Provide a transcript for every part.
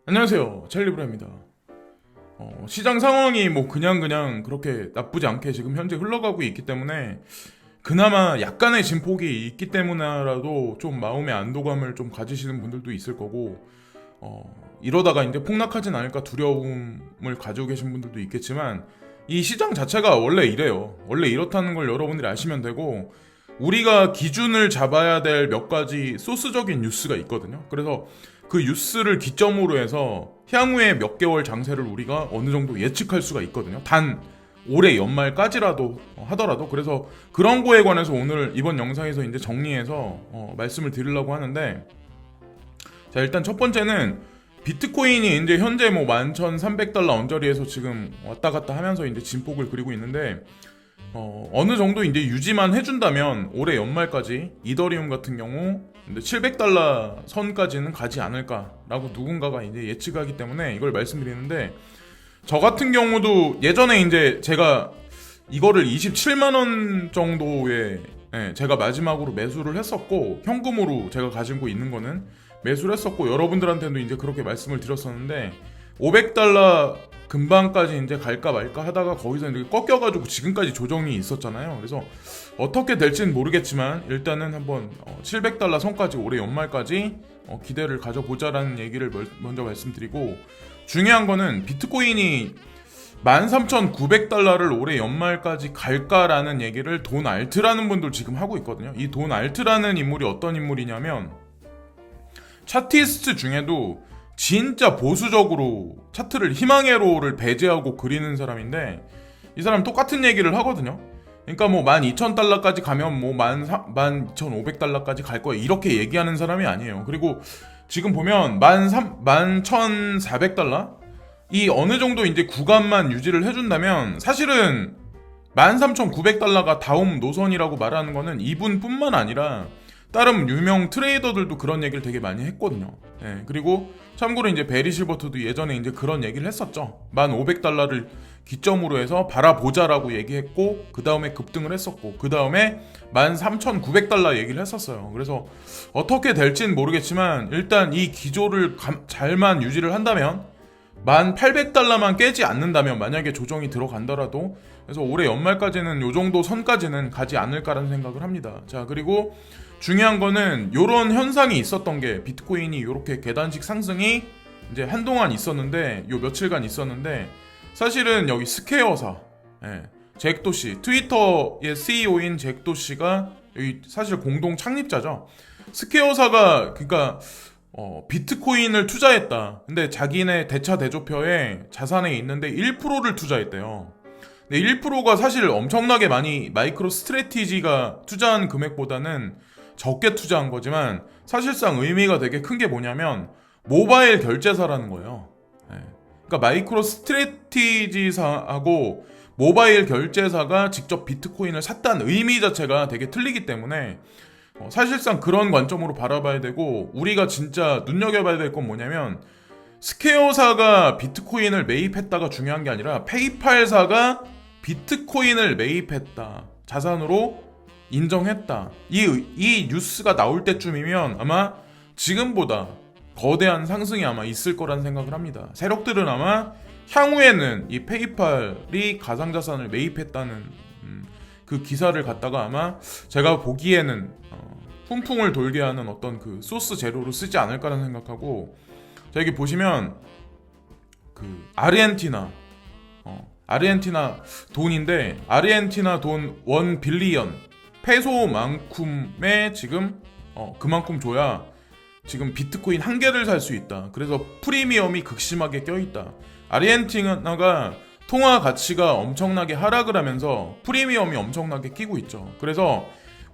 안녕하세요, 찰리브라입니다. 시장 상황이 뭐 그냥 그렇게 나쁘지 않게 지금 현재 흘러가고 있기 때문에 그나마 약간의 진폭이 있기 때문에라도 좀 마음의 안도감을 좀 가지시는 분들도 있을 거고, 이러다가 이제 폭락하진 않을까 두려움을 가지고 계신 분들도 있겠지만, 이 시장 자체가 원래 이래요. 원래 이렇다는 걸 여러분들이 아시면 되고, 우리가 기준을 잡아야 될 몇 가지 소스적인 뉴스가 있거든요. 그래서 그 뉴스를 기점으로 해서 향후에 몇 개월 장세를 우리가 어느 정도 예측할 수가 있거든요. 단 올해 연말까지라도 하더라도. 그래서 그런 거에 관해서 오늘 이번 영상에서 이제 정리해서 말씀을 드리려고 하는데, 자, 일단 첫 번째는 비트코인이 이제 현재 뭐 11,300달러 언저리에서 지금 왔다 갔다 하면서 이제 진폭을 그리고 있는데, 어느 정도 이제 유지만 해준다면 올해 연말까지 이더리움 같은 경우 700달러 선까지는 가지 않을까라고 누군가가 이제 예측하기 때문에 이걸 말씀드리는데, 저 같은 경우도 예전에 이제 제가 이거를 27만 원 정도에 제가 마지막으로 매수를 했었고, 현금으로 제가 가지고 있는 거는 매수를 했었고, 여러분들한테도 이제 그렇게 말씀을 드렸었는데 500달러 금방까지 이제 갈까 말까 하다가 거기서 이제 꺾여가지고 지금까지 조정이 있었잖아요. 그래서 어떻게 될지는 모르겠지만 일단은 한번 700달러 선까지 올해 연말까지 기대를 가져보자라는 얘기를 먼저 말씀드리고, 중요한 거는 비트코인이 13,900달러를 올해 연말까지 갈까라는 얘기를 돈 알트라는 분들 지금 하고 있거든요. 이 돈 알트라는 인물이 어떤 인물이냐면, 차티스트 중에도 진짜 보수적으로 차트를 희망회로를 배제하고 그리는 사람인데, 이 사람 똑같은 얘기를 하거든요. 그러니까 뭐 12,000달러까지 가면 뭐 12,500달러까지 갈 거야 이렇게 얘기하는 사람이 아니에요. 그리고 지금 보면 11,400달러 이 어느 정도 이제 구간만 유지를 해준다면 사실은 13,900달러가 다음 노선이라고 말하는 거는 이분뿐만 아니라 다른 유명 트레이더들도 그런 얘기를 되게 많이 했거든요. 그리고 참고로 이제 베리 실버트도 예전에 이제 그런 얘기를 했었죠. 1,500달러를 기점으로 해서 바라보자라고 얘기했고, 그 다음에 급등을 했었고, 그 다음에 13,900달러 얘기를 했었어요. 그래서 어떻게 될지는 모르겠지만 일단 이 기조를 잘만 유지를 한다면, 1,800달러만 깨지 않는다면, 만약에 조정이 들어간다라도, 그래서 올해 연말까지는 요 정도 선까지는 가지 않을까라는 생각을 합니다. 자, 그리고 중요한 거는 요런 현상이 있었던 게, 비트코인이 요렇게 계단식 상승이 이제 한동안 있었는데, 요 며칠간 있었는데, 사실은 여기 스퀘어사, 잭 도시, 트위터의 CEO인 잭 도시가 여기 사실 공동 창립자죠. 스퀘어사가 그러니까 비트코인을 투자했다. 근데 자기네 대차 대조표에 자산에 있는데 1%를 투자했대요. 근데 1%가 사실 엄청나게 많이, 마이크로 스트래티지가 투자한 금액보다는 적게 투자한 거지만 사실상 의미가 되게 큰 게 뭐냐면 모바일 결제사라는 거예요. 그러니까 마이크로 스트래티지사하고 모바일 결제사가 직접 비트코인을 샀다는 의미 자체가 되게 틀리기 때문에 사실상 그런 관점으로 바라봐야 되고, 우리가 진짜 눈여겨봐야 될 건 뭐냐면, 스퀘어사가 비트코인을 매입했다가 중요한 게 아니라 페이팔사가 비트코인을 매입했다, 자산으로 인정했다, 이 뉴스가 나올 때쯤이면 아마 지금보다 거대한 상승이 아마 있을 거란 생각을 합니다. 세력들은 아마 향후에는 이 페이팔이 가상자산을 매입했다는 그 기사를 갖다가 아마 제가 보기에는 훈풍을 돌게 하는 어떤 그 소스 재료로 쓰지 않을까라는 생각하고, 자, 여기 보시면 그 아르헨티나 돈인데, 아르헨티나 돈 1 빌리언 페소만큼의 지금 그만큼 줘야 지금 비트코인 한 개를 살 수 있다. 그래서 프리미엄이 극심하게 껴있다. 아르헨티나가 통화 가치가 엄청나게 하락을 하면서 프리미엄이 엄청나게 끼고 있죠. 그래서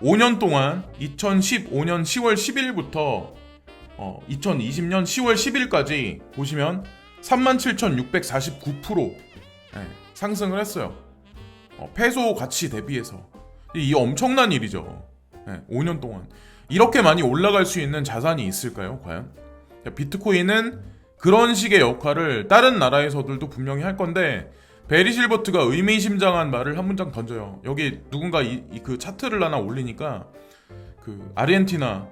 5년 동안 2015년 10월 10일부터 2020년 10월 10일까지 보시면 37,649% 상승을 했어요. 페소 가치 대비해서. 이 엄청난 일이죠. 5년 동안 이렇게 많이 올라갈 수 있는 자산이 있을까요, 과연? 비트코인은 그런 식의 역할을 다른 나라에서들도 분명히 할 건데, 베리 실버트가 의미심장한 말을 한 문장 던져요. 여기 누군가 그 차트를 하나 올리니까 그 아르헨티나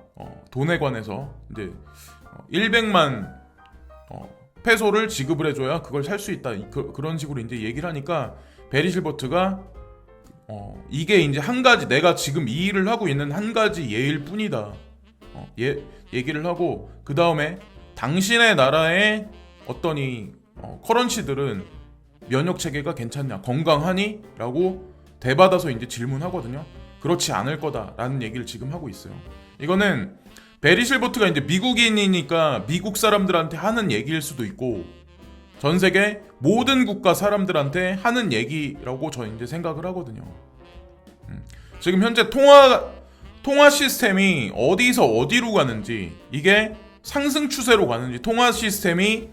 돈에 관해서 이제 100만 페소를 지급을 해줘야 그걸 살 수 있다. 그런 식으로 이제 얘기를 하니까 베리 실버트가 이게 이제 한 가지 내가 지금 이 일을 하고 있는 한 가지 예일 뿐이다. 얘기를 하고 그 다음에 당신의 나라의 어떤 이 커런시들은 면역 체계가 괜찮냐, 건강하니? 라고 대받아서 이제 질문하거든요. 그렇지 않을 거다라는 얘기를 지금 하고 있어요. 이거는 베리 실버트가 이제 미국인이니까 미국 사람들한테 하는 얘기일 수도 있고 전 세계 모든 국가 사람들한테 하는 얘기라고 저 이제 생각을 하거든요. 지금 현재 통화 시스템이 어디서 어디로 가는지, 이게 상승 추세로 가는지, 통화 시스템이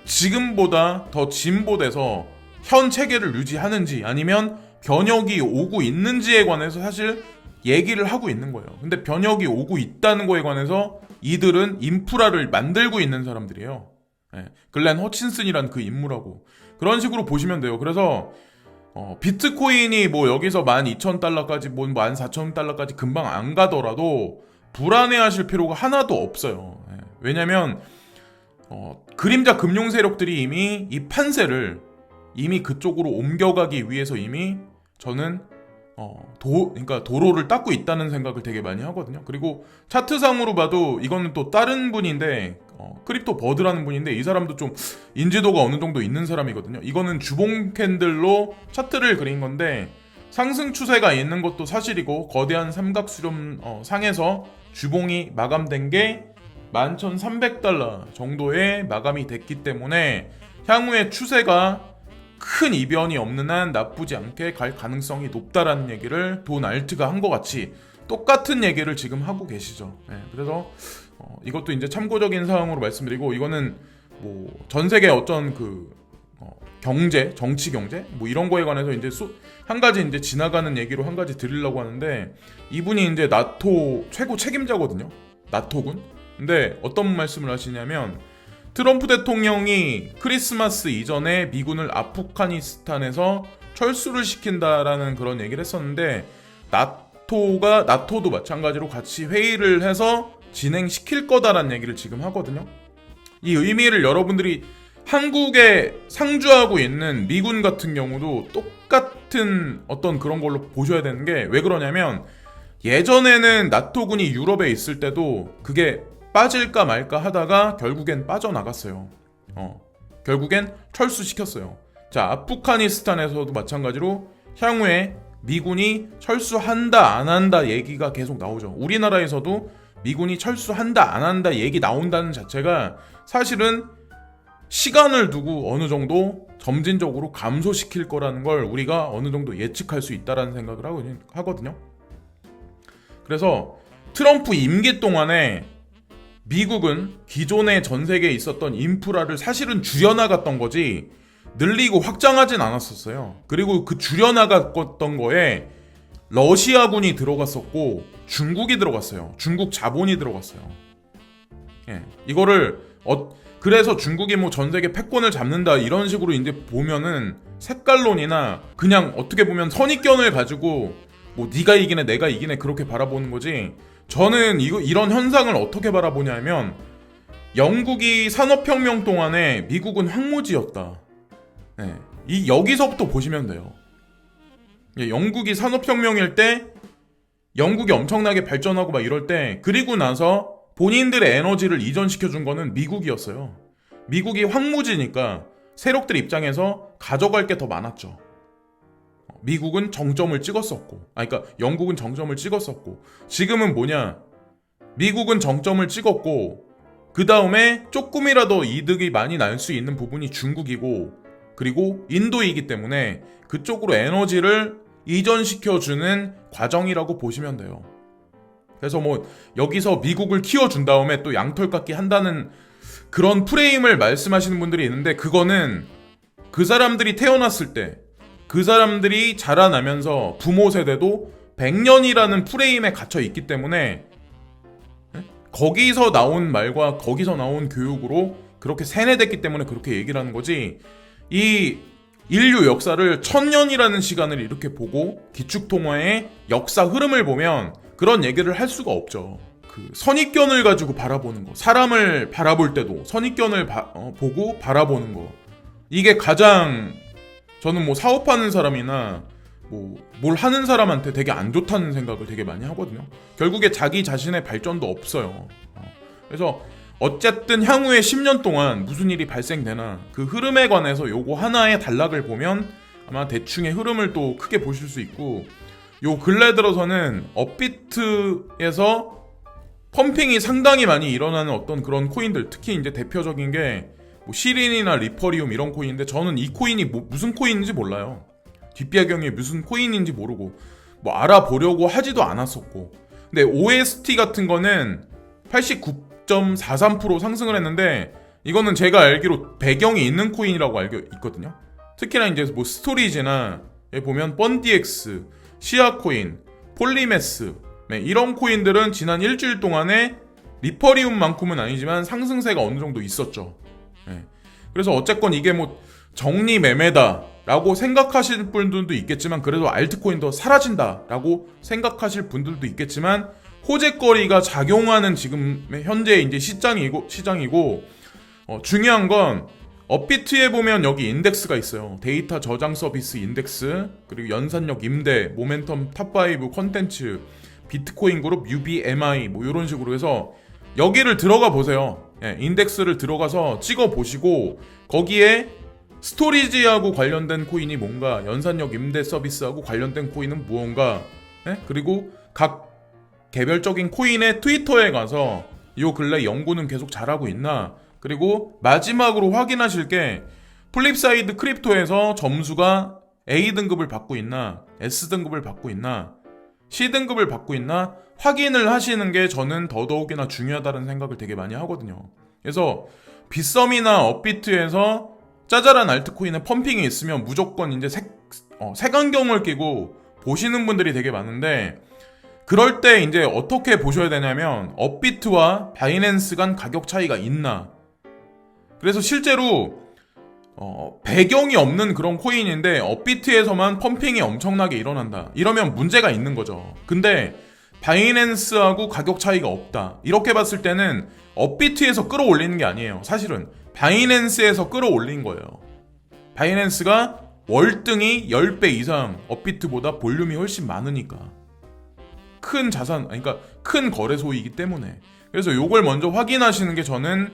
지금보다 더 진보돼서 현 체계를 유지하는지 아니면 변혁이 오고 있는지에 관해서 사실 얘기를 하고 있는 거예요. 근데 변혁이 오고 있다는 거에 관해서 이들은 인프라를 만들고 있는 사람들이에요. 글렌 허친슨이란 그 인물하고 그런 식으로 보시면 돼요. 그래서 비트코인이 뭐 여기서 12,000달러까지 뭐 14,000달러까지 금방 안 가더라도 불안해하실 필요가 하나도 없어요. 왜냐면 그림자 금융 세력들이 이미 이 판세를 이미 그쪽으로 옮겨가기 위해서 이미 저는 그러니까 도로를 닦고 있다는 생각을 되게 많이 하거든요. 그리고 차트상으로 봐도 이거는 또 다른 분인데 크립토 버드라는 분인데 이 사람도 좀 인지도가 어느 정도 있는 사람이거든요. 이거는 주봉 캔들로 차트를 그린 건데 상승 추세가 있는 것도 사실이고 거대한 삼각수렴 상에서 주봉이 마감된 게 11,300달러 정도에 마감이 됐기 때문에 향후의 추세가 큰 이변이 없는 한 나쁘지 않게 갈 가능성이 높다라는 얘기를 돈 알트가 한 것 같이 똑같은 얘기를 지금 하고 계시죠. 그래서 이것도 이제 참고적인 사항으로 말씀드리고, 이거는 뭐 전 세계 어떤 그 경제, 정치 경제 뭐 이런 거에 관해서 이제 한 가지 이제 지나가는 얘기로 한 가지 드리려고 하는데, 이분이 이제 나토 최고 책임자거든요. 나토군. 근데 어떤 말씀을 하시냐면 트럼프 대통령이 크리스마스 이전에 미군을 아프가니스탄에서 철수를 시킨다라는 그런 얘기를 했었는데 나토도 마찬가지로 같이 회의를 해서 진행시킬 거다라는 얘기를 지금 하거든요. 이 의미를 여러분들이 한국에 상주하고 있는 미군 같은 경우도 똑같은 어떤 그런 걸로 보셔야 되는 게, 왜 그러냐면 예전에는 나토군이 유럽에 있을 때도 그게 빠질까 말까 하다가 결국엔 빠져나갔어요. 결국엔 철수시켰어요. 자, 아프가니스탄에서도 마찬가지로 향후에 미군이 철수한다 안 한다 얘기가 계속 나오죠. 우리나라에서도 미군이 철수한다 안 한다 얘기 나온다는 자체가 사실은 시간을 두고 어느 정도 점진적으로 감소시킬 거라는 걸 우리가 어느 정도 예측할 수 있다라는 생각을 하거든요. 그래서 트럼프 임기 동안에 미국은 기존에 전 세계에 있었던 인프라를 사실은 줄여나갔던 거지 늘리고 확장하진 않았었어요. 그리고 그 줄여나갔던 거에 러시아군이 들어갔었고 중국이 들어갔어요. 중국 자본이 들어갔어요. 이거를 그래서 중국이 뭐 전 세계 패권을 잡는다 이런 식으로 이제 보면은 색깔론이나 그냥 어떻게 보면 선입견을 가지고 뭐 네가 이기네 내가 이기네 그렇게 바라보는 거지, 저는 이런 현상을 어떻게 바라보냐면 영국이 산업혁명 동안에 미국은 황무지였다. 여기서부터 보시면 돼요. 영국이 산업혁명일 때 영국이 엄청나게 발전하고 막 이럴 때, 그리고 나서 본인들의 에너지를 이전시켜준 거는 미국이었어요. 미국이 황무지니까 세력들 입장에서 가져갈 게 더 많았죠. 미국은 정점을 찍었었고, 그러니까 영국은 정점을 찍었었고, 지금은 뭐냐? 미국은 정점을 찍었고, 그 다음에 조금이라도 이득이 많이 날 수 있는 부분이 중국이고, 그리고 인도이기 때문에 그쪽으로 에너지를 이전시켜주는 과정이라고 보시면 돼요. 그래서 뭐 여기서 미국을 키워준 다음에 또 양털깎기 한다는 그런 프레임을 말씀하시는 분들이 있는데, 그거는 그 사람들이 태어났을 때, 그 사람들이 자라나면서 부모 세대도 100년이라는 프레임에 갇혀 있기 때문에 거기서 나온 말과 거기서 나온 교육으로 그렇게 세뇌됐기 때문에 그렇게 얘기를 하는 거지, 이 인류 역사를 1000년이라는 시간을 이렇게 보고 기축통화의 역사 흐름을 보면 그런 얘기를 할 수가 없죠. 그 선입견을 가지고 바라보는 거, 사람을 바라볼 때도 선입견을 보고 바라보는 거, 이게 가장 저는 뭐 사업하는 사람이나 뭐 뭘 하는 사람한테 되게 안 좋다는 생각을 되게 많이 하거든요. 결국에 자기 자신의 발전도 없어요. 그래서 어쨌든 향후에 10년 동안 무슨 일이 발생되나 그 흐름에 관해서 요거 하나의 단락을 보면 아마 대충의 흐름을 또 크게 보실 수 있고, 요 근래 들어서는 업비트에서 펌핑이 상당히 많이 일어나는 어떤 그런 코인들, 특히 이제 대표적인 게 뭐 시린이나 리퍼리움 이런 코인인데, 저는 이 코인이 무슨 코인인지 몰라요. 뒷배경이 무슨 코인인지 모르고 뭐 알아보려고 하지도 않았었고, 근데 OST 같은 거는 89.43% 상승을 했는데, 이거는 제가 알기로 배경이 있는 코인이라고 알고 있거든요. 특히나 이제 뭐 스토리지나 보면 펀디엑스, 시아코인, 폴리메스 이런 코인들은 지난 일주일 동안에 리퍼리움만큼은 아니지만 상승세가 어느 정도 있었죠. 그래서 어쨌건 이게 뭐 정리 매매다 라고 생각하실 분들도 있겠지만, 그래도 알트코인도 사라진다 라고 생각하실 분들도 있겠지만, 호재거리가 작용하는 지금 현재 이제 시장이고 중요한 건 업비트에 보면 여기 인덱스가 있어요. 데이터 저장 서비스 인덱스, 그리고 연산력 임대, 모멘텀 탑5 컨텐츠, 비트코인 그룹, UBMI 뭐 이런 식으로 해서 여기를 들어가 보세요. 인덱스를 들어가서 찍어 보시고 거기에 스토리지하고 관련된 코인이 뭔가, 연산력 임대 서비스하고 관련된 코인은 무언가, 그리고 각 개별적인 코인의 트위터에 가서 요 근래 연구는 계속 잘하고 있나, 그리고 마지막으로 확인하실 게 플립사이드 크립토에서 점수가 A등급을 받고 있나, S등급을 받고 있나, C등급을 받고 있나 확인을 하시는 게 저는 더더욱이나 중요하다는 생각을 되게 많이 하거든요. 그래서 빗썸이나 업비트에서 짜잘한 알트코인에 펌핑이 있으면 무조건 이제 색안경을 끼고 보시는 분들이 되게 많은데, 그럴 때 이제 어떻게 보셔야 되냐면 업비트와 바이낸스 간 가격 차이가 있나. 그래서 실제로 배경이 없는 그런 코인인데 업비트에서만 펌핑이 엄청나게 일어난다, 이러면 문제가 있는 거죠. 근데 바이낸스하고 가격 차이가 없다, 이렇게 봤을 때는 업비트에서 끌어올리는 게 아니에요. 사실은 바이낸스에서 끌어올린 거예요. 바이낸스가 월등히 10배 이상 업비트보다 볼륨이 훨씬 많으니까, 큰 자산, 그러니까 큰 거래소이기 때문에. 그래서 요걸 먼저 확인하시는 게 저는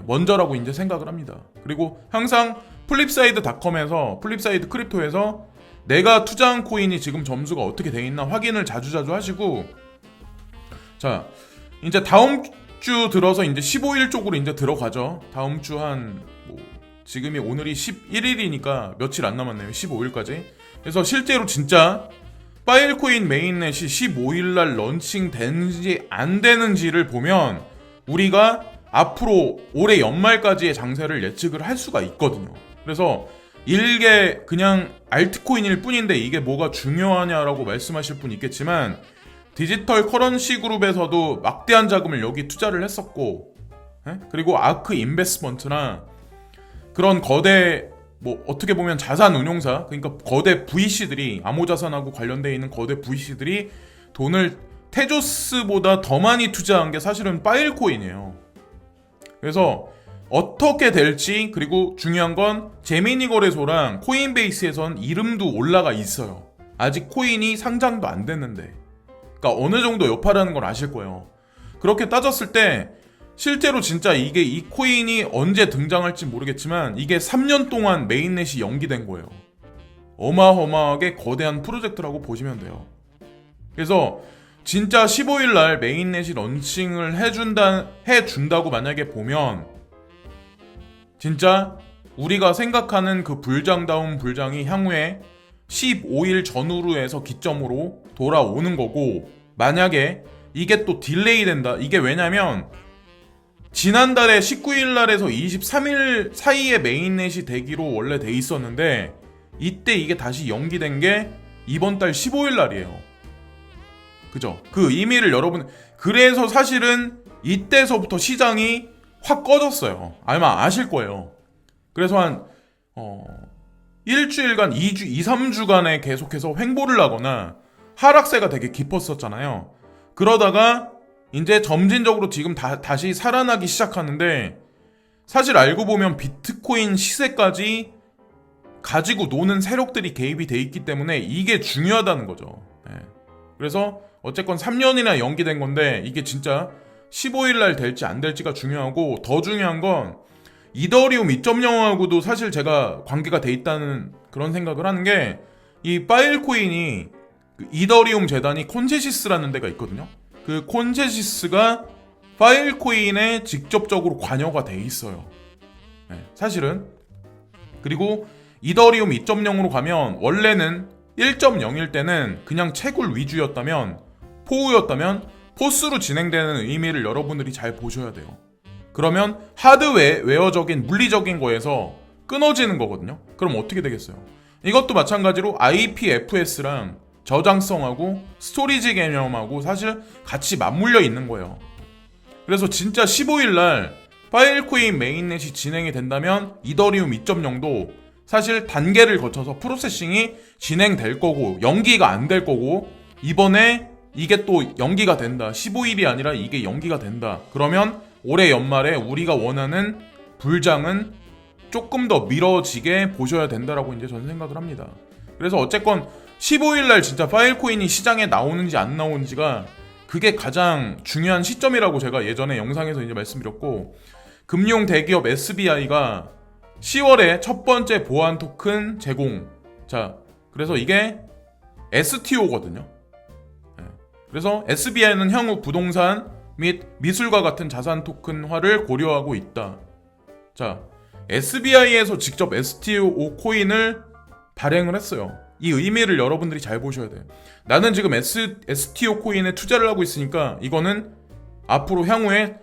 먼저라고 이제 생각을 합니다. 그리고 항상 플립사이드닷컴에서, 플립사이드 크립토에서 내가 투자한 코인이 지금 점수가 어떻게 돼 있나 확인을 자주자주 하시고, 자, 이제 다음 주 들어서 이제 15일 쪽으로 이제 들어가죠. 다음 주 지금이 오늘이 11일이니까 며칠 안 남았네요. 15일까지. 그래서 실제로 진짜 파일코인 메인넷이 15일날 런칭 되는지 안 되는지를 보면 우리가 앞으로 올해 연말까지의 장세를 예측을 할 수가 있거든요. 그래서 이게 그냥 알트코인일 뿐인데 이게 뭐가 중요하냐라고 말씀하실 분 있겠지만, 디지털 커런시 그룹에서도 막대한 자금을 여기 투자를 했었고, 그리고 아크 인베스먼트나 그런 거대 어떻게 보면 자산 운용사, 그러니까 거대 VC들이, 암호자산하고 관련되어 있는 거대 VC들이 돈을 테조스보다 더 많이 투자한 게 사실은 파일코인이에요. 그래서 어떻게 될지, 그리고 중요한 건 제미니 거래소랑 코인베이스에선 이름도 올라가 있어요. 아직 코인이 상장도 안 됐는데, 그러니까 어느 정도 여파라는 걸 아실 거예요. 그렇게 따졌을 때 실제로 진짜 이게 이 코인이 언제 등장할지 모르겠지만 이게 3년 동안 메인넷이 연기된 거예요. 어마어마하게 거대한 프로젝트라고 보시면 돼요. 그래서 진짜 15일날 메인넷이 런칭을 해준다고 만약에 보면, 진짜 우리가 생각하는 그 불장다운 불장이 향후에 15일 전후로 해서 기점으로 돌아오는 거고, 만약에 이게 또 딜레이 된다, 이게 왜냐면 지난달에 19일날에서 23일 사이에 메인넷이 되기로 원래 돼 있었는데, 이때 이게 다시 연기된 게 이번 달 15일날이에요. 그죠? 그 의미를 여러분, 그래서 사실은 이때서부터 시장이 확 꺼졌어요. 아마 아실 거예요. 그래서 한 일주일간 2, 3주간에 계속해서 횡보를 하거나 하락세가 되게 깊었었잖아요. 그러다가 이제 점진적으로 지금 다시 살아나기 시작하는데, 사실 알고 보면 비트코인 시세까지 가지고 노는 세력들이 개입이 돼 있기 때문에 이게 중요하다는 거죠. 그래서 어쨌건 3년이나 연기된 건데 이게 진짜 15일 날 될지 안 될지가 중요하고, 더 중요한 건 이더리움 2.0하고도 사실 제가 관계가 돼 있다는 그런 생각을 하는 게, 이 파일코인이 이더리움 재단이 콘세시스라는 데가 있거든요. 그 콘세시스가 파일코인에 직접적으로 관여가 돼 있어요. 사실은. 그리고 이더리움 2.0으로 가면 원래는 1.0일 때는 그냥 채굴 위주였다면, 포우였다면 포스로 진행되는 의미를 여러분들이 잘 보셔야 돼요. 그러면 하드웨어적인 물리적인 거에서 끊어지는 거거든요. 그럼 어떻게 되겠어요? 이것도 마찬가지로 IPFS랑 저장성하고 스토리지 개념하고 사실 같이 맞물려 있는 거예요. 그래서 진짜 15일날 파일코인 메인넷이 진행이 된다면 이더리움 2.0도 사실 단계를 거쳐서 프로세싱이 진행될 거고, 연기가 안 될 거고, 이번에 이게 또 연기가 된다. 15일이 아니라 이게 연기가 된다. 그러면 올해 연말에 우리가 원하는 불장은 조금 더 미뤄지게 보셔야 된다라고 이제 저는 생각을 합니다. 그래서 어쨌건 15일날 진짜 파일코인이 시장에 나오는지 안 나오는지가 그게 가장 중요한 시점이라고 제가 예전에 영상에서 이제 말씀드렸고, 금융 대기업 SBI가 10월에 첫 번째 보안 토큰 제공. 자, 그래서 이게 STO거든요. 그래서 SBI는 향후 부동산 및 미술과 같은 자산 토큰화를 고려하고 있다. 자, SBI에서 직접 STO 코인을 발행을 했어요. 이 의미를 여러분들이 잘 보셔야 돼요. 나는 지금 STO 코인에 투자를 하고 있으니까 이거는 앞으로 향후에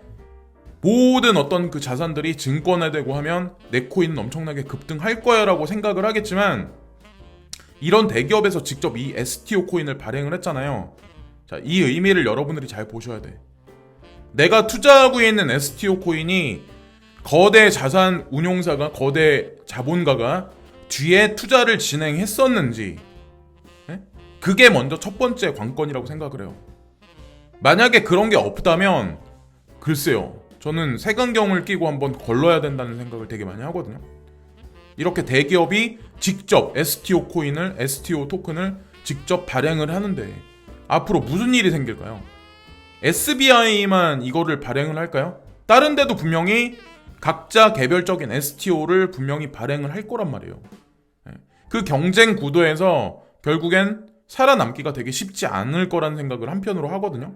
모든 어떤 그 자산들이 증권화되고 하면 내 코인은 엄청나게 급등할 거야 라고 생각을 하겠지만, 이런 대기업에서 직접 이 STO 코인을 발행을 했잖아요. 자, 이 의미를 여러분들이 잘 보셔야 돼. 내가 투자하고 있는 STO 코인이 거대 자산 운용사가, 거대 자본가가 뒤에 투자를 진행했었는지, 그게 먼저 첫 번째 관건이라고 생각을 해요. 만약에 그런 게 없다면 글쎄요, 저는 색안경을 끼고 한번 걸러야 된다는 생각을 되게 많이 하거든요. 이렇게 대기업이 직접 STO 코인을, STO 토큰을 직접 발행을 하는데 앞으로 무슨 일이 생길까요? SBI만 이거를 발행을 할까요? 다른 데도 분명히 각자 개별적인 STO를 분명히 발행을 할 거란 말이에요. 그 경쟁 구도에서 결국엔 살아남기가 되게 쉽지 않을 거라는 생각을 한편으로 하거든요.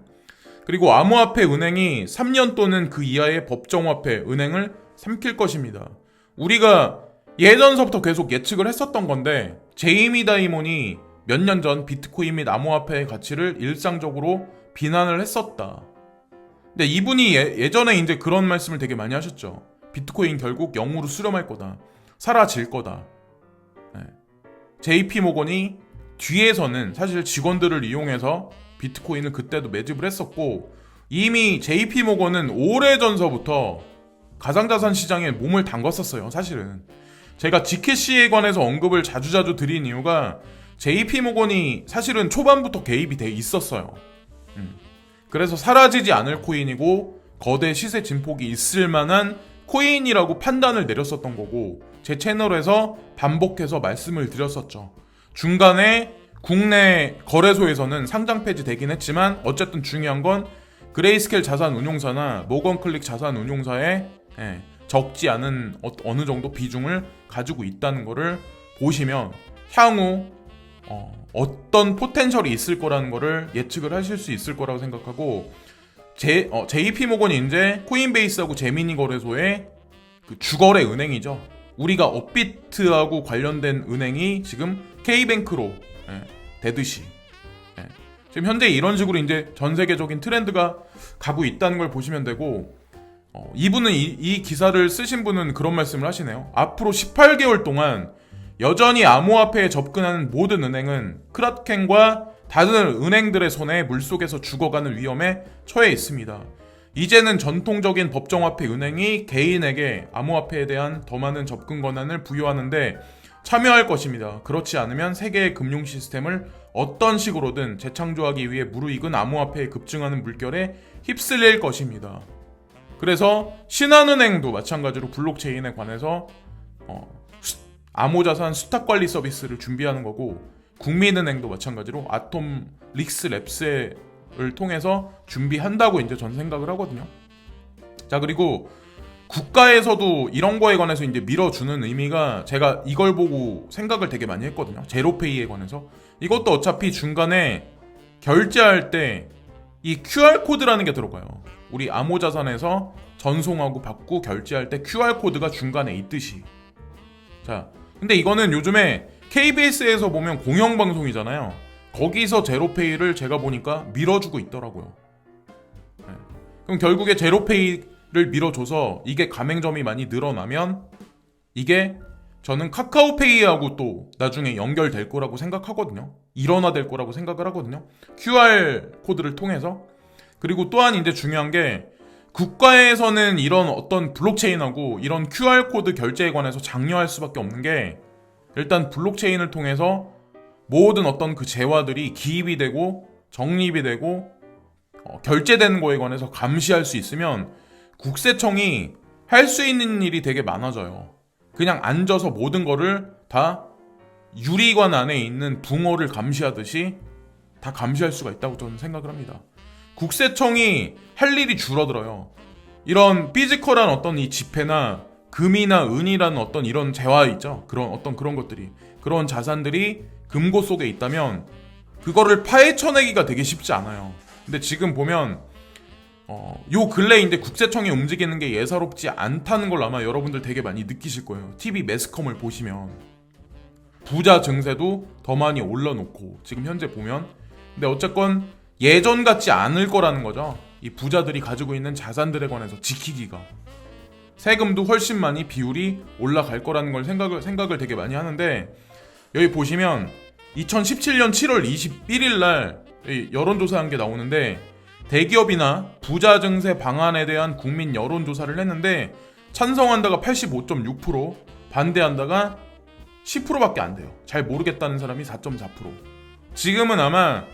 그리고 암호화폐 은행이 3년 또는 그 이하의 법정화폐 은행을 삼킬 것입니다. 우리가 예전서부터 계속 예측을 했었던 건데, 제이미 다이몬이 몇 년 전 비트코인 및 암호화폐의 가치를 일상적으로 비난을 했었다. 근데 이분이 예전에 이제 그런 말씀을 되게 많이 하셨죠. 비트코인 결국 0으로 수렴할 거다. 사라질 거다. JP 모건이 뒤에서는 사실 직원들을 이용해서 비트코인을 그때도 매집을 했었고, 이미 JP 모건은 오래전서부터 가상자산 시장에 몸을 담궜었어요. 사실은 제가 지캐시에 관해서 언급을 자주자주 드린 이유가 JP 모건이 사실은 초반부터 개입이 돼 있었어요. 그래서 사라지지 않을 코인이고 거대 시세 진폭이 있을 만한 코인이라고 판단을 내렸었던 거고, 제 채널에서 반복해서 말씀을 드렸었죠. 중간에 국내 거래소에서는 상장 폐지되긴 했지만 어쨌든 중요한 건 그레이스케일 자산운용사나 모건클릭 자산운용사에 적지 않은 어느 정도 비중을 가지고 있다는 거를 보시면 향후 어떤 포텐셜이 있을 거라는 거를 예측을 하실 수 있을 거라고 생각하고, JP 모건이 이제 코인베이스하고 제미니 거래소의 그 주거래 은행이죠. 우리가 업비트하고 관련된 은행이 지금 K뱅크로 되듯이 지금 현재 이런 식으로 이제 전 세계적인 트렌드가 가고 있다는 걸 보시면 되고, 이분은 이 기사를 쓰신 분은 그런 말씀을 하시네요. 앞으로 18개월 동안 여전히 암호화폐에 접근하는 모든 은행은 크라켄과 다른 은행들의 손에 물속에서 죽어가는 위험에 처해 있습니다. 이제는 전통적인 법정화폐 은행이 개인에게 암호화폐에 대한 더 많은 접근 권한을 부여하는데 참여할 것입니다. 그렇지 않으면 세계의 금융 시스템을 어떤 식으로든 재창조하기 위해 무르익은 암호화폐에 급증하는 물결에 휩쓸릴 것입니다. 그래서 신한은행도 마찬가지로 블록체인에 관해서 암호자산 수탁관리 서비스를 준비하는 거고, 국민은행도 마찬가지로 아톰 릭스 랩스를 통해서 준비한다고 이제 전 생각을 하거든요. 자, 그리고 국가에서도 이런 거에 관해서 이제 밀어주는 의미가, 제가 이걸 보고 생각을 되게 많이 했거든요. 제로페이에 관해서. 이것도 어차피 중간에 결제할 때 이 QR코드라는 게 들어가요. 우리 암호자산에서 전송하고 받고 결제할 때 QR코드가 중간에 있듯이. 자, 근데 이거는 요즘에 KBS에서 보면 공영방송이잖아요. 거기서 제로페이를 제가 보니까 밀어주고 있더라고요. 네. 그럼 결국에 제로페이를 밀어줘서 이게 가맹점이 많이 늘어나면 이게 저는 카카오페이하고 또 나중에 연결될 거라고 생각하거든요. 일원화될 거라고 생각을 하거든요. QR 코드를 통해서. 그리고 또한 이제 중요한 게, 국가에서는 이런 어떤 블록체인하고 이런 QR 코드 결제에 관해서 장려할 수밖에 없는 게, 일단 블록체인을 통해서 모든 어떤 그 재화들이 기입이 되고 적립이 되고 결제되는 거에 관해서 감시할 수 있으면 국세청이 할 수 있는 일이 되게 많아져요. 그냥 앉아서 모든 거를 다 유리관 안에 있는 붕어를 감시하듯이 다 감시할 수가 있다고 저는 생각을 합니다. 국세청이 할 일이 줄어들어요. 이런 피지컬한 어떤 이 지폐나 금이나 은이라는 어떤 이런 재화 있죠. 그런 것들이, 그런 자산들이 금고 속에 있다면 그거를 파헤쳐내기가 되게 쉽지 않아요. 근데 지금 보면 요 근래 이제 국세청이 움직이는 게 예사롭지 않다는 걸 아마 여러분들 되게 많이 느끼실 거예요. TV 매스컴을 보시면 부자 증세도 더 많이 올려놓고 지금 현재 보면. 근데 어쨌건 예전 같지 않을 거라는 거죠. 이 부자들이 가지고 있는 자산들에 관해서 지키기가. 세금도 훨씬 많이 비율이 올라갈 거라는 걸 생각을 되게 많이 하는데, 여기 보시면 2017년 7월 21일 날 여론조사한 게 나오는데, 대기업이나 부자 증세 방안에 대한 국민 여론조사를 했는데 찬성한다가 85.6%, 반대한다가 10%밖에 안 돼요. 잘 모르겠다는 사람이 4.4%. 지금은 아마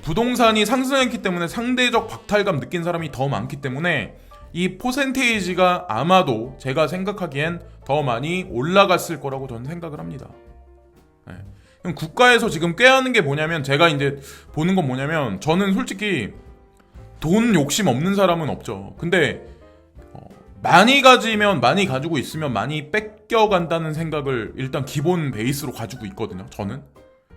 부동산이 상승했기 때문에 상대적 박탈감 느낀 사람이 더 많기 때문에 이 퍼센테이지가 아마도 제가 생각하기엔 더 많이 올라갔을 거라고 저는 생각을 합니다. 네. 그럼 국가에서 지금 꾀하는 게 뭐냐면, 제가 이제 보는 건 뭐냐면, 저는 솔직히 돈 욕심 없는 사람은 없죠. 근데 많이 가지면, 많이 가지고 있으면 많이 뺏겨간다는 생각을 일단 기본 베이스로 가지고 있거든요. 저는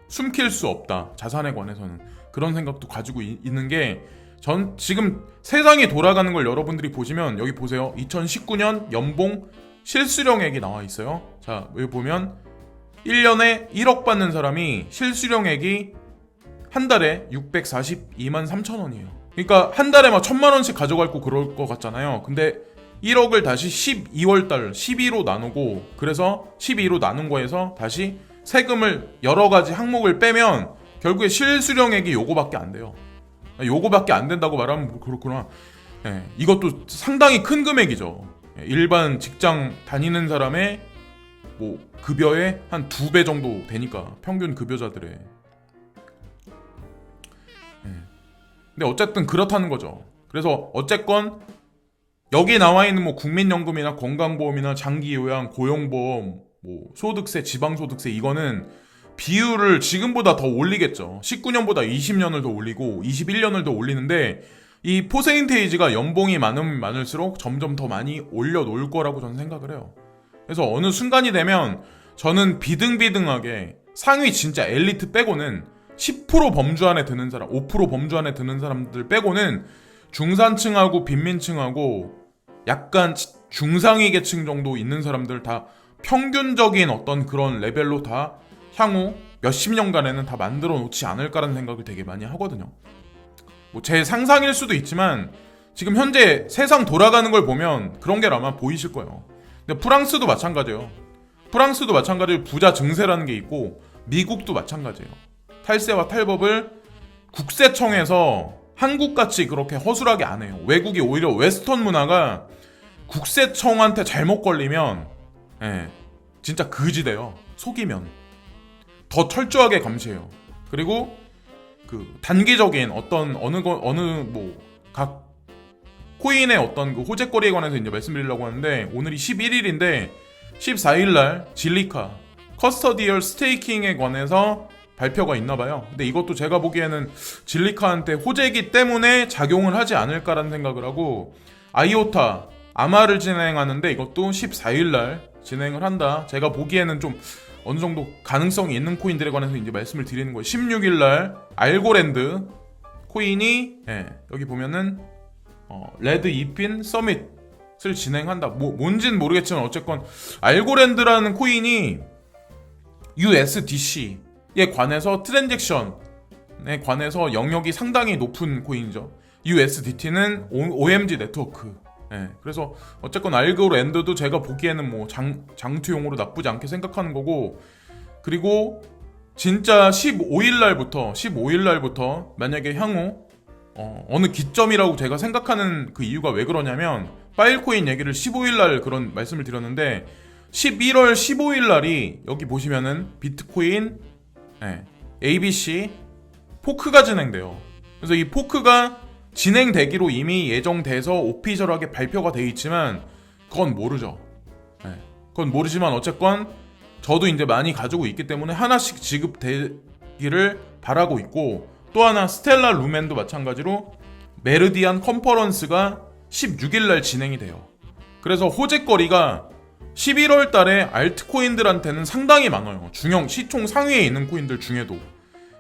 숨길 수 없다, 자산에 관해서는. 그런 생각도 가지고 있는 게, 전 지금 세상이 돌아가는 걸 여러분들이 보시면, 여기 보세요. 2019년 연봉 실수령액이 나와 있어요. 자, 여기 보면 1년에 1억 받는 사람이 실수령액이 한 달에 642만 3천 원이에요. 그러니까 한 달에 막 1,000만 원씩 가져갈 거 그럴 것 같잖아요. 근데 1억을 다시 12월 달 12로 나누고, 그래서 12로 나눈 거에서 다시 세금을 여러 가지 항목을 빼면 결국에 실수령액이 요거밖에 안 돼요. 요거밖에 안 된다고 말하면 그렇구나. 예, 이것도 상당히 큰 금액이죠. 일반 직장 다니는 사람의 뭐 급여의 한 2배 정도 되니까, 평균 급여자들의. 예. 근데 어쨌든 그렇다는 거죠. 그래서 어쨌건 여기 나와 있는 뭐 국민연금이나 건강보험이나 장기요양, 고용보험, 뭐 소득세, 지방소득세, 이거는 비율을 지금보다 더 올리겠죠. 19년보다 20년을 더 올리고 21년을 더 올리는데, 이 퍼센테이지가 연봉이 많으면 많을수록 점점 더 많이 올려놓을 거라고 저는 생각을 해요. 그래서 어느 순간이 되면 저는 비등비등하게 상위 진짜 엘리트 빼고는 10% 범주 안에 드는 사람, 5% 범주 안에 드는 사람들 빼고는 중산층하고 빈민층하고 약간 중상위 계층 정도 있는 사람들 다 평균적인 어떤 그런 레벨로 다 향후 몇십 년간에는 다 만들어 놓지 않을까라는 생각을 되게 많이 하거든요. 뭐 제 상상일 수도 있지만 지금 현재 세상 돌아가는 걸 보면 그런 게 아마 보이실 거예요. 근데 프랑스도 마찬가지예요. 프랑스도 마찬가지로 부자 증세라는 게 있고, 미국도 마찬가지예요. 탈세와 탈법을 국세청에서 한국같이 그렇게 허술하게 안 해요. 외국이 오히려 웨스턴 문화가 국세청한테 잘못 걸리면 진짜 그지 돼요. 속이면 더 철저하게 감시해요. 그리고 그 단기적인 어떤 어느 뭐 각 코인의 어떤 그 호재거리에 관해서 이제 말씀드리려고 하는데, 오늘이 11일인데 14일날 질리카 커스터디얼 스테이킹에 관해서 발표가 있나봐요. 근데 이것도 제가 보기에는 질리카한테 호재이기 때문에 작용을 하지 않을까라는 생각을 하고, 아이오타 아마를 진행하는데 이것도 14일날 진행을 한다. 제가 보기에는 좀 어느 정도 가능성이 있는 코인들에 관해서 이제 말씀을 드리는 거예요. 16일날 알고랜드 코인이, 여기 보면은 레드 이핀 서밋을 진행한다. 뭔진 모르겠지만 어쨌건 알고랜드라는 코인이 USDC에 관해서 트랜잭션에 관해서 영역이 상당히 높은 코인이죠. USDT는 OMG 네트워크. 그래서 어쨌건 알고랜드도 제가 보기에는 뭐 장투용으로 나쁘지 않게 생각하는 거고, 그리고 진짜 15일날부터 만약에 향후 어느 기점이라고 제가 생각하는 그 이유가 왜 그러냐면, 파일코인 얘기를 15일날 그런 말씀을 드렸는데 11월 15일날이 여기 보시면은 비트코인 ABC 포크가 진행돼요. 그래서 이 포크가 진행되기로 이미 예정돼서 오피셜하게 발표가 돼 있지만 그건 모르죠. 그건 모르지만 어쨌건 저도 이제 많이 가지고 있기 때문에 하나씩 지급되기를 바라고 있고, 또 하나 스텔라 루멘도 마찬가지로 메르디안 컨퍼런스가 16일날 진행이 돼요. 그래서 호재거리가 11월 달에 알트코인들한테는 상당히 많아요. 중형 시총 상위에 있는 코인들 중에도.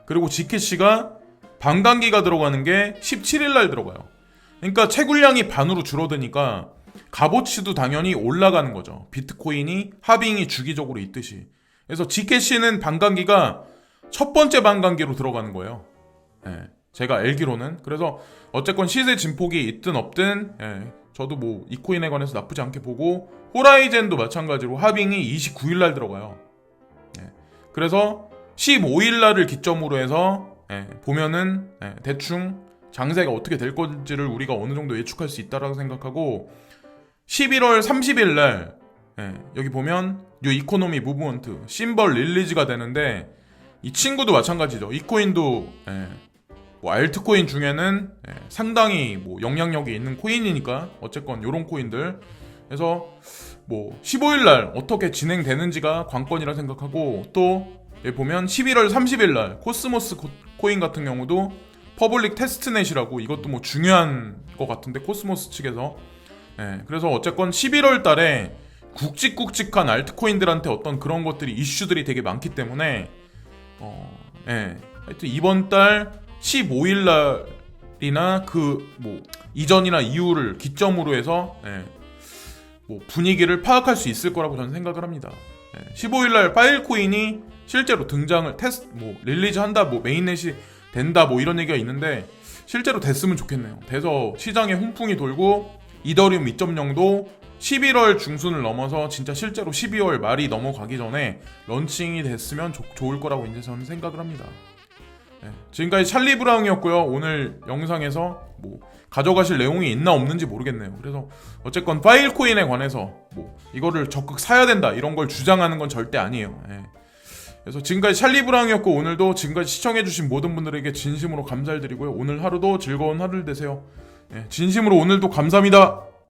그리고 지켓시가 반감기가 들어가는 게 17일날 들어가요. 그러니까 채굴량이 반으로 줄어드니까 값어치도 당연히 올라가는 거죠. 비트코인이 하빙이 주기적으로 있듯이. 그래서 지켓시는 반감기가 첫 번째 반감기로 들어가는 거예요. 제가 알기로는. 그래서 어쨌건 시세 진폭이 있든 없든 저도 뭐 이 코인에 관해서 나쁘지 않게 보고, 호라이젠도 마찬가지로 하빙이 29일날 들어가요. 그래서 15일날을 기점으로 해서 보면은 대충 장세가 어떻게 될 건지를 우리가 어느 정도 예측할 수 있다라고 생각하고, 11월 30일날 여기 보면 뉴 이코노미 무브먼트 심벌 릴리즈가 되는데, 이 친구도 마찬가지죠. 이 코인도 뭐 알트코인 중에는 상당히 뭐 영향력이 있는 코인이니까 어쨌건 요런 코인들. 그래서 뭐 15일날 어떻게 진행되는지가 관건이라 생각하고, 또 여기 보면 11월 30일날 코스모스 코인 같은 경우도 퍼블릭 테스트넷이라고, 이것도 뭐 중요한 것 같은데 코스모스 측에서. 그래서 어쨌건 11월 달에 굵직굵직한 알트코인들한테 어떤 그런 것들이 이슈들이 되게 많기 때문에 하여튼 이번 달 15일날이나 그 뭐 이전이나 이후를 기점으로 해서 뭐 분위기를 파악할 수 있을 거라고 저는 생각을 합니다. 15일날 파일코인이 실제로 등장을 뭐 릴리즈 한다, 뭐 메인넷이 된다, 뭐 이런 얘기가 있는데 실제로 됐으면 좋겠네요. 돼서 시장에 훈풍이 돌고 이더리움 2.0도 11월 중순을 넘어서 진짜 실제로 12월 말이 넘어가기 전에 런칭이 됐으면 좋을 거라고 이제 저는 생각을 합니다. 지금까지 찰리 브라운이었고요. 오늘 영상에서 뭐 가져가실 내용이 있나 없는지 모르겠네요. 그래서 어쨌건 파일코인에 관해서 뭐 이거를 적극 사야 된다 이런 걸 주장하는 건 절대 아니에요. 그래서 지금까지 찰리 브라운이었고, 오늘도 지금까지 시청해주신 모든 분들에게 진심으로 감사를 드리고요. 오늘 하루도 즐거운 하루를 되세요. 진심으로 오늘도 감사합니다.